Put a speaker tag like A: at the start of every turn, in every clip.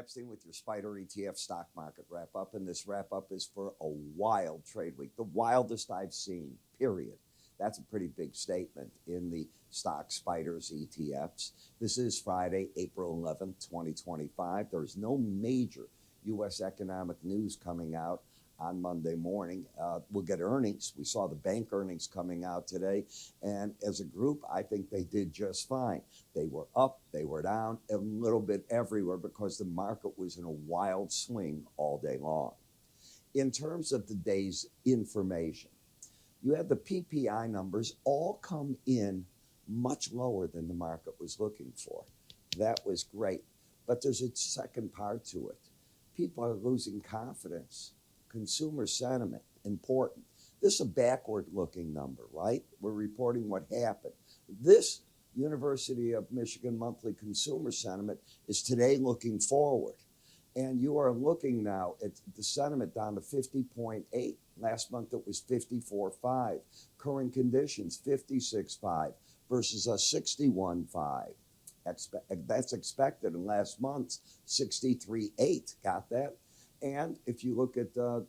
A: Epstein with your Spider ETF stock market wrap up, and this wrap up is for a wild trade week, the wildest I've seen, period. That's a pretty big statement in the stock spiders ETFs. This is Friday, April 11th, 2025. There's no major U.S. economic news coming out on Monday morning. We'll get earnings. We saw the bank earnings coming out today. And as a group, I think they did just fine. They were up, they were down, a little bit everywhere because the market was in a wild swing all day long. In terms of the day's information, you had the PPI numbers all come in much lower than the market was looking for. That was great. But there's a second part to it. People are losing confidence. Consumer sentiment, important. This is a backward-looking number, right? We're reporting what happened. This University of Michigan monthly consumer sentiment is today looking forward. And you are looking now at the sentiment down to 50.8. Last month it was 54.5. Current conditions, 56.5 versus a 61.5. That's expected. And last month's 63.8. Got that? And if you look at the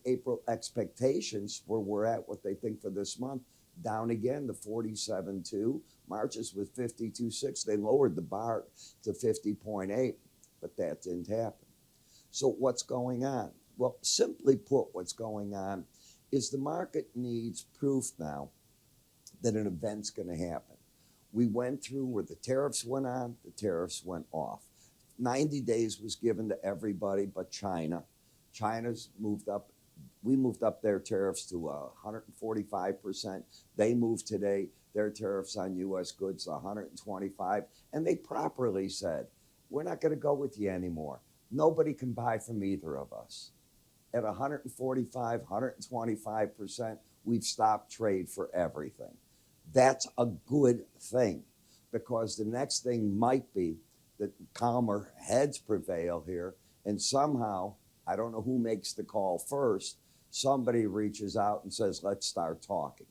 A: April expectations, where we're at, what they think for this month, down again to 47.2. March's with 52.6. They lowered the bar to 50.8, but that didn't happen. So what's going on? Well, simply put, what's going on is the market needs proof now that an event's going to happen. We went through where the tariffs went on, the tariffs went off. 90 days was given to everybody but China. China's moved up. We moved up their tariffs to 145%. They moved today their tariffs on U.S. goods to 125%. And they properly said, we're not going to go with you anymore. Nobody can buy from either of us. At 145, 125%, we've stopped trade for everything. That's a good thing, because the next thing might be that calmer heads prevail here, and somehow, I don't know who makes the call first, somebody reaches out and says, let's start talking.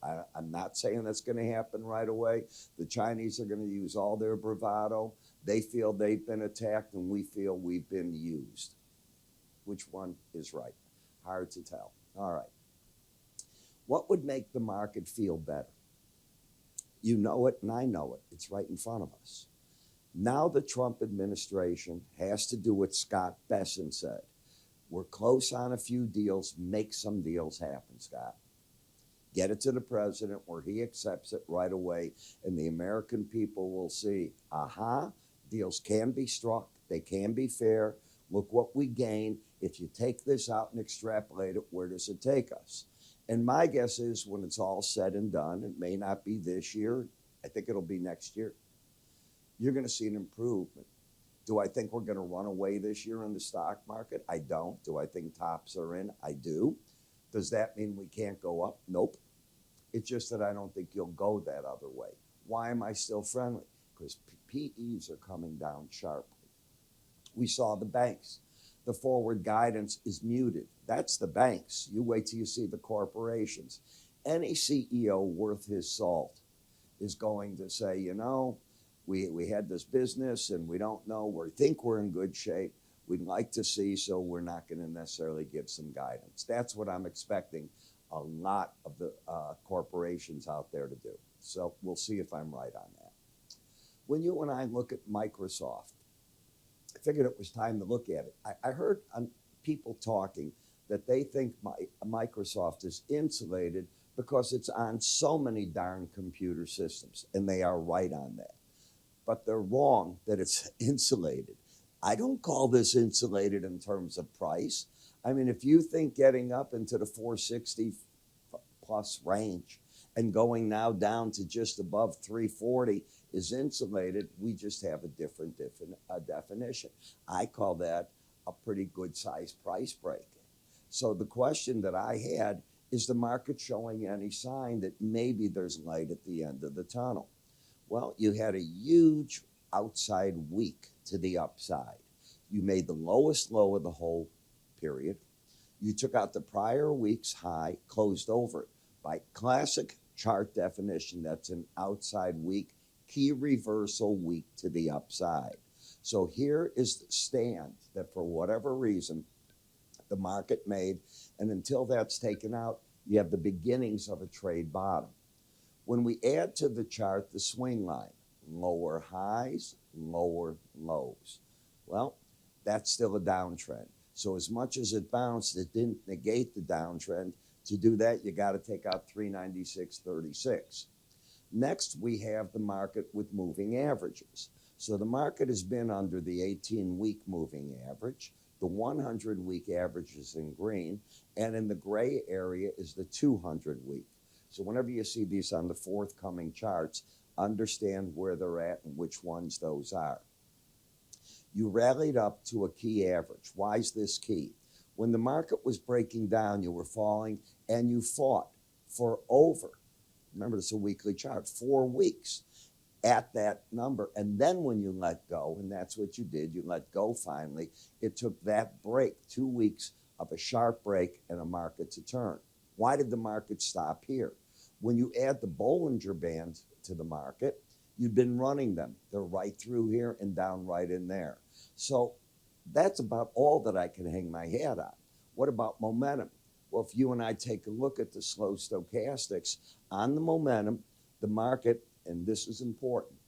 A: I'm not saying that's going to happen right away. The Chinese are going to use all their bravado. They feel they've been attacked, and we feel we've been used. Which one is right? Hard to tell. All right. What would make the market feel better? You know it, and I know it. It's right in front of us. Now the Trump administration has to do what Scott Bessent said. We're close on a few deals. Make some deals happen, Scott. Get it to the president where he accepts it right away, and the American people will see, aha, deals can be struck. They can be fair. Look what we gain. If you take this out and extrapolate it, where does it take us? And my guess is when it's all said and done, it may not be this year. I think it'll be next year. You're going to see an improvement. Do I think we're going to run away this year in the stock market? I don't. Do I think tops are in? I do. Does that mean we can't go up? Nope. It's just that I don't think you'll go that other way. Why am I still friendly? Because PEs are coming down sharply. We saw the banks. The forward guidance is muted. That's the banks. You wait till you see the corporations. Any CEO worth his salt is going to say, you know, we had this business and we don't know. We think we're in good shape. We'd like to see, so we're not going to necessarily give some guidance. That's what I'm expecting a lot of the corporations out there to do. So we'll see if I'm right on that. When you and I look at Microsoft, I figured it was time to look at it. I heard people talking that they think Microsoft is insulated because it's on so many darn computer systems, and they are right on that. But they're wrong that it's insulated. I don't call this insulated in terms of price. I mean, if you think getting up into the 460 plus range and going now down to just above 340 is insulated, we just have a different definition. I call that a pretty good size price break. So the question that I had is the market showing any sign that maybe there's light at the end of the tunnel? Well, you had a huge outside week to the upside. You made the lowest low of the whole period. You took out the prior week's high, closed over it. By classic chart definition, that's an outside week, key reversal week to the upside. So here is the stand that for whatever reason the market made, and until that's taken out, you have the beginnings of a trade bottom. When we add to the chart the swing line, lower highs, lower lows, well, that's still a downtrend. So as much as it bounced, it didn't negate the downtrend. To do that, you got to take out 396.36. Next, we have the market with moving averages. So the market has been under the 18-week moving average. The 100-week average is in green, and in the gray area is the 200-week. So whenever you see these on the forthcoming charts, understand where they're at and which ones those are. You rallied up to a key average. Why is this key? When the market was breaking down, you were falling, and you fought for over, remember this is a weekly chart, 4 weeks at that number. And then when you let go, and that's what you did, you let go finally, it took that break, 2 weeks of a sharp break and a market to turn. Why did the market stop here? When you add the Bollinger Band to the market, you've been running them. They're right through here and down right in there. So that's about all that I can hang my hat on. What about momentum? Well, if you and I take a look at the slow stochastics on the momentum, the market, and this is important.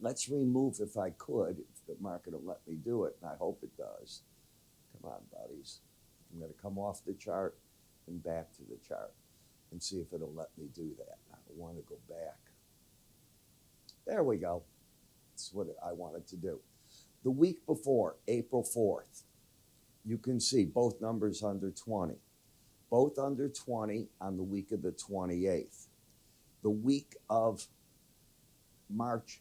A: Let's remove, if I could, if the market will let me do it, and I hope it does. Come on, buddies. I'm going to come off the chart and back to the chart and see if it'll let me do that. I want to go back. There we go. That's what I wanted to do. The week before, April 4th, you can see both numbers under 20. Both under 20 on the week of the 28th. The week of March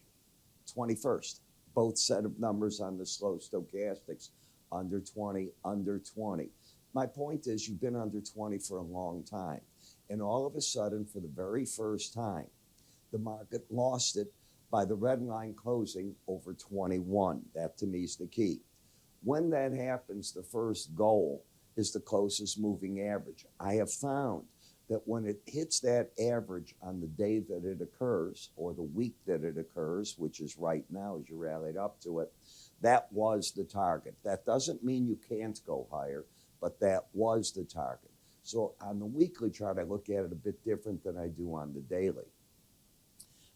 A: 21st, both set of numbers on the slow stochastics, under 20, under 20. My point is you've been under 20 for a long time. And all of a sudden, for the very first time, the market lost it by the red line closing over 21. That to me is the key. When that happens, the first goal is the closest moving average. I have found that when it hits that average on the day that it occurs, or the week that it occurs, which is right now as you rallied up to it, that was the target. That doesn't mean you can't go higher, but that was the target. So on the weekly chart, I look at it a bit different than I do on the daily.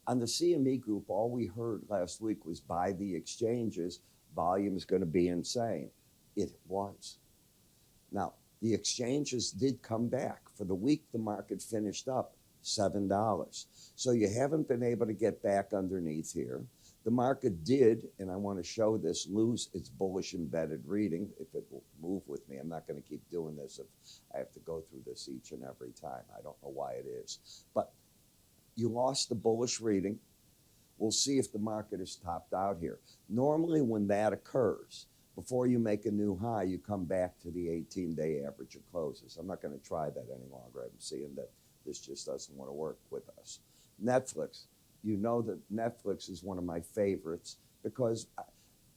A: On the CME group, all we heard last week was buy the exchanges, volume is going to be insane. It was. Now, the exchanges did come back. For the week, the market finished up $7. So you haven't been able to get back underneath here. The market did, and I want to show this, lose its bullish embedded reading. If it will move with me, I'm not going to keep doing this if I have to go through this each and every time. I don't know why it is. But you lost the bullish reading. We'll see if the market is topped out here. Normally when that occurs, before you make a new high, you come back to the 18-day average of closes. I'm not going to try that any longer. I'm seeing that this just doesn't want to work with us. Netflix. You know that Netflix is one of my favorites because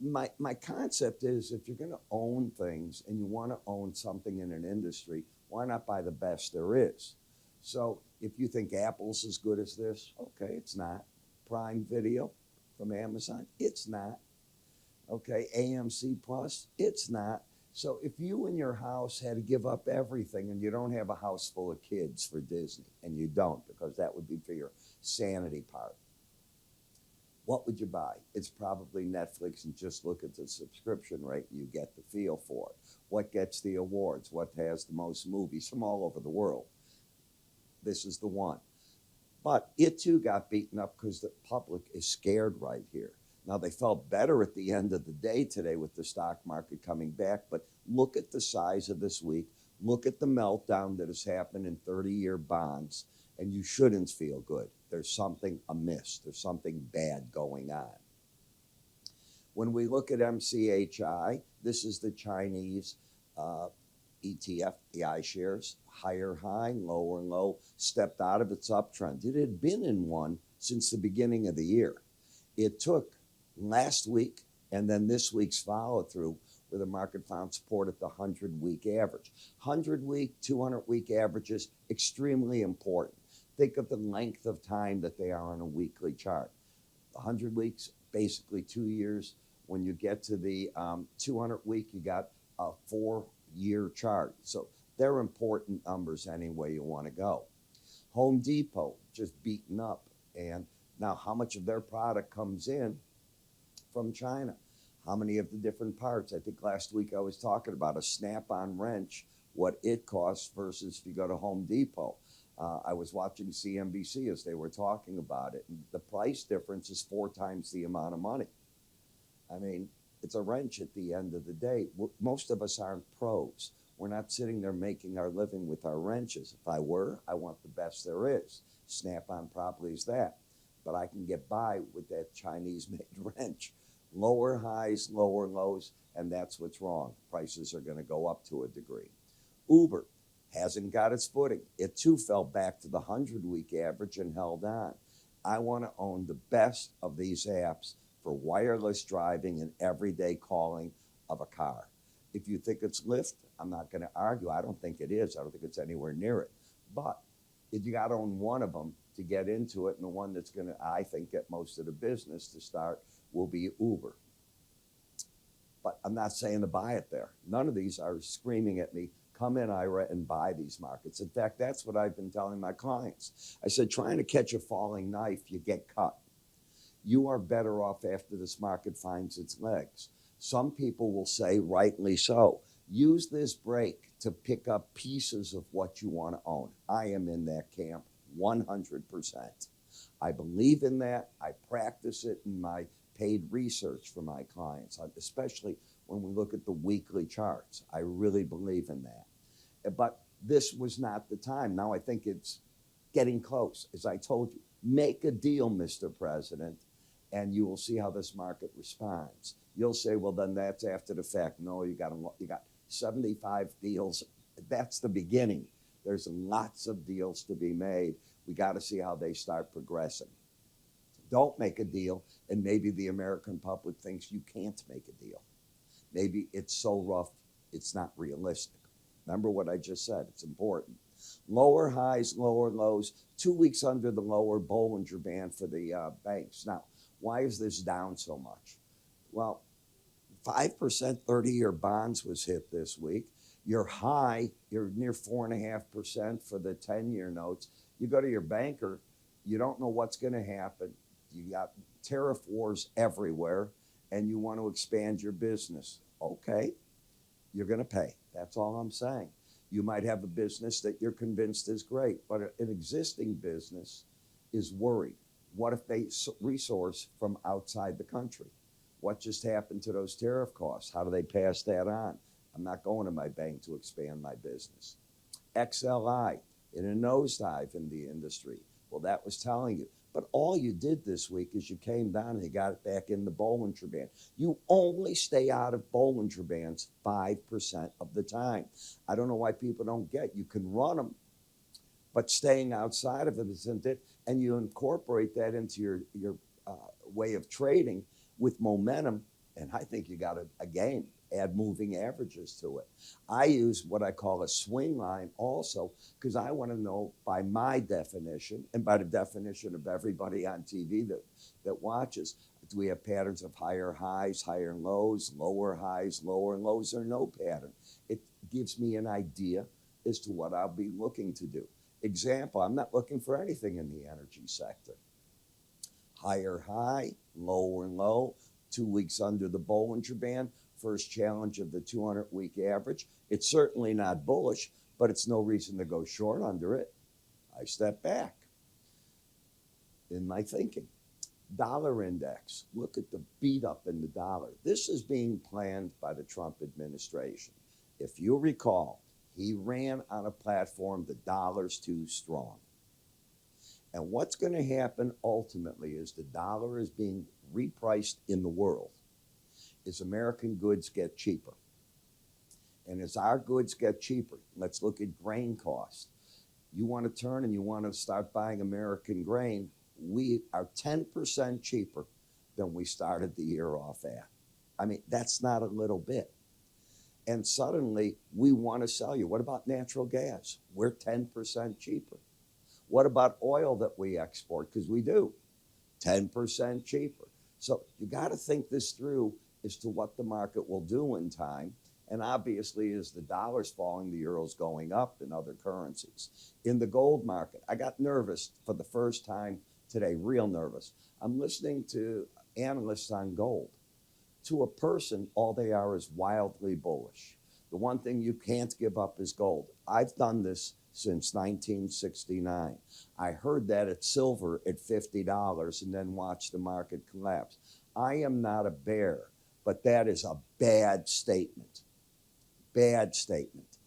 A: my concept is if you're going to own things and you want to own something in an industry, why not buy the best there is? So if you think Apple's as good as this, okay, it's not. Prime Video from Amazon, it's not. Okay, AMC Plus, it's not. So if you in your house had to give up everything and you don't have a house full of kids for Disney, and you don't because that would be for your sanity part, what would you buy? It's probably Netflix, and just look at the subscription rate and you get the feel for it. What gets the awards? What has the most movies from all over the world? This is the one. But it too got beaten up because the public is scared right here. Now, they felt better at the end of the day today with the stock market coming back, but look at the size of this week. Look at the meltdown that has happened in 30-year bonds, and you shouldn't feel good. There's something amiss. There's something bad going on. When we look at MCHI, this is the Chinese ETF, the iShares, higher high, lower low, stepped out of its uptrend. It had been in one since the beginning of the year. It took last week and then this week's follow-through where the market found support at the 100-week average. 100-week, 200-week averages, extremely important. Think of the length of time that they are on a weekly chart. 100 weeks, basically 2 years. When you get to the 200 week, you got a 4-year chart. So they're important numbers any way you want to go. Home Depot just beaten up. And now how much of their product comes in from China? How many of the different parts? I think last week I was talking about a snap-on wrench, what it costs versus if you go to Home Depot. I was watching CNBC as they were talking about it, and the price difference is 4 times the amount of money. I mean, it's a wrench at the end of the day. Most of us aren't pros. We're not sitting there making our living with our wrenches. If I were, I want the best there is. Snap-on probably is that. But I can get by with that Chinese-made wrench. Lower highs, lower lows, and that's what's wrong. Prices are going to go up to a degree. Uber hasn't got its footing. It too fell back to the 100-week average and held on. I want to own the best of these apps for wireless driving and everyday calling of a car. If you think it's Lyft, I'm not going to argue. I don't think it is. I don't think it's anywhere near it. But if you got to own one of them to get into it, and the one that's going to, I think, get most of the business to start will be Uber. But I'm not saying to buy it there. None of these are screaming at me, come in, Ira, and buy these markets. In fact, that's what I've been telling my clients. I said, trying to catch a falling knife, you get cut. You are better off after this market finds its legs. Some people will say, rightly so, use this break to pick up pieces of what you want to own. I am in that camp 100%. I believe in that. I practice it in my paid research for my clients, especially when we look at the weekly charts. I really believe in that. But this was not the time. Now I think it's getting close. As I told you, make a deal, Mr. President, and you will see how this market responds. You'll say, well, then that's after the fact. No, you got 75 deals. That's the beginning. There's lots of deals to be made. We got to see how they start progressing. Don't make a deal, and maybe the American public thinks you can't make a deal. Maybe it's so rough, it's not realistic. Remember what I just said, it's important. Lower highs, lower lows, 2 weeks under the lower Bollinger Band for the banks. Now, why is this down so much? Well, 5% 30-year bonds was hit this week. You're high, you're near 4.5% for the 10-year notes. You go to your banker, you don't know what's going to happen. You got tariff wars everywhere, and you want to expand your business. Okay, you're going to pay. That's all I'm saying. You might have a business that you're convinced is great, but an existing business is worried. What if they resource from outside the country? What just happened to those tariff costs? How do they pass that on? I'm not going to my bank to expand my business. XLI in a nosedive in the industry. Well, that was telling you. But all you did this week is you came down and you got it back in the Bollinger Band. You only stay out of Bollinger Bands 5% of the time. I don't know why people don't get. You can run them, but staying outside of it isn't it. And you incorporate that into your way of trading with momentum, and I think you got a game. Add moving averages to it. I use what I call a swing line also because I want to know by my definition and by the definition of everybody on TV that watches, do we have patterns of higher highs, higher lows, lower highs, lower lows, or no pattern? It gives me an idea as to what I'll be looking to do. Example, I'm not looking for anything in the energy sector. Higher high, lower low, 2 weeks under the Bollinger Band. First challenge of the 200-week average. It's certainly not bullish, but it's no reason to go short under it. I step back in my thinking. Dollar index. Look at the beat up in the dollar. This is being planned by the Trump administration. If you recall, he ran on a platform, the dollar's too strong. And what's going to happen ultimately is the dollar is being repriced in the world. As American goods get cheaper. And as our goods get cheaper, let's look at grain costs. You want to turn and you want to start buying American grain, we are 10% cheaper than we started the year off at. I mean, that's not a little bit. And suddenly we want to sell you. What about natural gas? We're 10% cheaper. What about oil that we export? Because we do. 10% cheaper. So you got to think this through as to what the market will do in time. And obviously, as the dollar's falling, the euro's going up in other currencies. In the gold market, I got nervous for the first time today, real nervous. I'm listening to analysts on gold. To a person, all they are is wildly bullish. The one thing you can't give up is gold. I've done this since 1969. I heard that at silver at $50 and then watched the market collapse. I am not a bear, but that is a bad statement. Bad statement.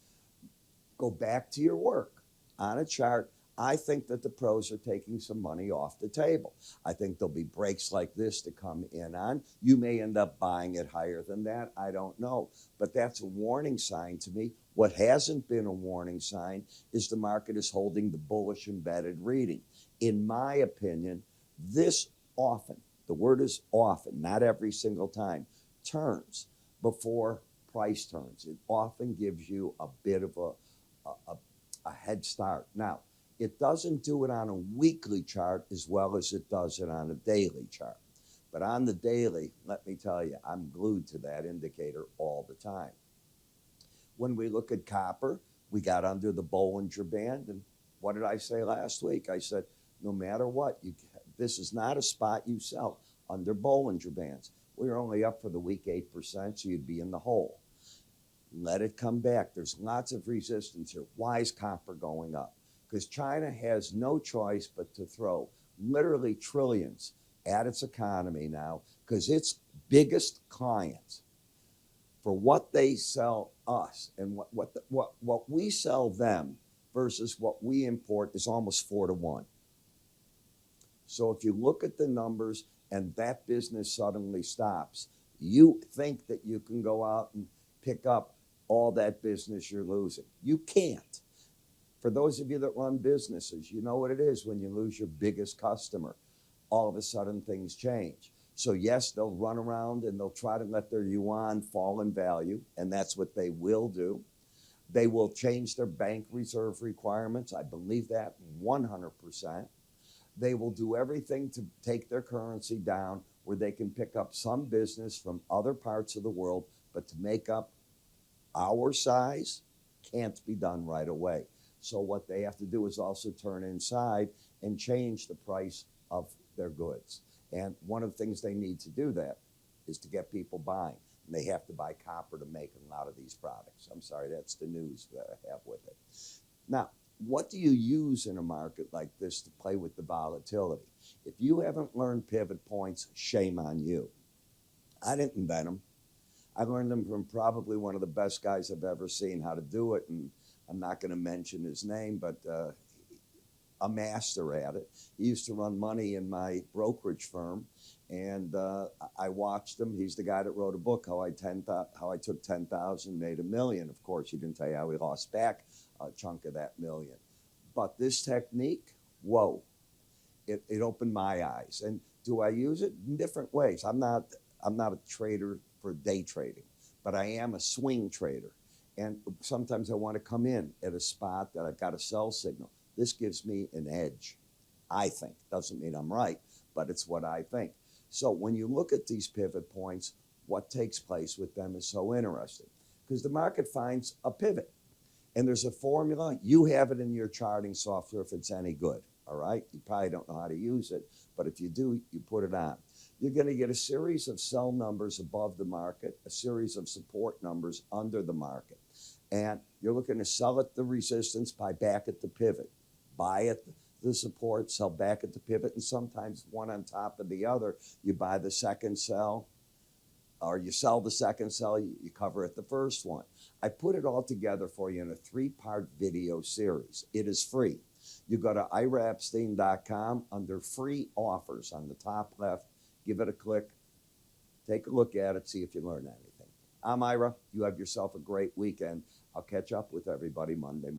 A: Go back to your work. On a chart, I think that the pros are taking some money off the table. I think there'll be breaks like this to come in on. You may end up buying it higher than that. I don't know. But that's a warning sign to me. What hasn't been a warning sign is the market is holding the bullish embedded reading. In my opinion, this often, the word is often, not every single time, turns before price turns. It often gives you a bit of a head start. Now, it doesn't do it on a weekly chart as well as it does it on a daily chart. But on the daily, let me tell you, I'm glued to that indicator all the time. When we look at copper, we got under the Bollinger Band. And what did I say last week? I said, no matter what, this is not a spot you sell under Bollinger Bands. We were only up for the week 8%, so you'd be in the hole. Let it come back. There's lots of resistance here. Why is copper going up? Because China has no choice but to throw literally trillions at its economy now, because its biggest clients, for what they sell us and what we sell them versus what we import, is almost 4 to 1. So if you look at the numbers and that business suddenly stops, you think that you can go out and pick up all that business you're losing. You can't. For those of you that run businesses, you know what it is when you lose your biggest customer. All of a sudden, things change. So yes, they'll run around and they'll try to let their yuan fall in value, and that's what they will do. They will change their bank reserve requirements. I believe that 100%. They will do everything to take their currency down where they can pick up some business from other parts of the world, but to make up our size can't be done right away. So what they have to do is also turn inside and change the price of their goods. And one of the things they need to do that is to get people buying. And they have to buy copper to make a lot of these products. I'm sorry, that's the news that I have with it. Now, what do you use in a market like this to play with the volatility? If you haven't learned pivot points, shame on you. I didn't invent them. I learned them from probably one of the best guys I've ever seen how to do it. And I'm not going to mention his name, but a master at it. He used to run money in my brokerage firm, and I watched him. He's the guy that wrote a book, How I Took 10,000, Made $1 million. Of course, he didn't tell you how he lost back a chunk of that million. But this technique, whoa, it opened my eyes. And do I use it in different ways? I'm not a trader for day trading, but I am a swing trader. And sometimes I want to come in at a spot that I've got a sell signal. This gives me an edge, I think. Doesn't mean I'm right, but it's what I think. So when you look at these pivot points, what takes place with them is so interesting, because the market finds a pivot. And there's a formula. You have it in your charting software if it's any good, all right? You probably don't know how to use it, but if you do, you put it on. You're going to get a series of sell numbers above the market, a series of support numbers under the market. And you're looking to sell at the resistance, buy back at the pivot. Buy at the support, sell back at the pivot, and sometimes one on top of the other. You buy the second sell, or you sell the second sell, you cover at the first one. I put it all together for you in a 3-part video series. It is free. You go to iraepstein.com under free offers on the top left. Give it a click. Take a look at it. See if you learn anything. I'm Ira. You have yourself a great weekend. I'll catch up with everybody Monday.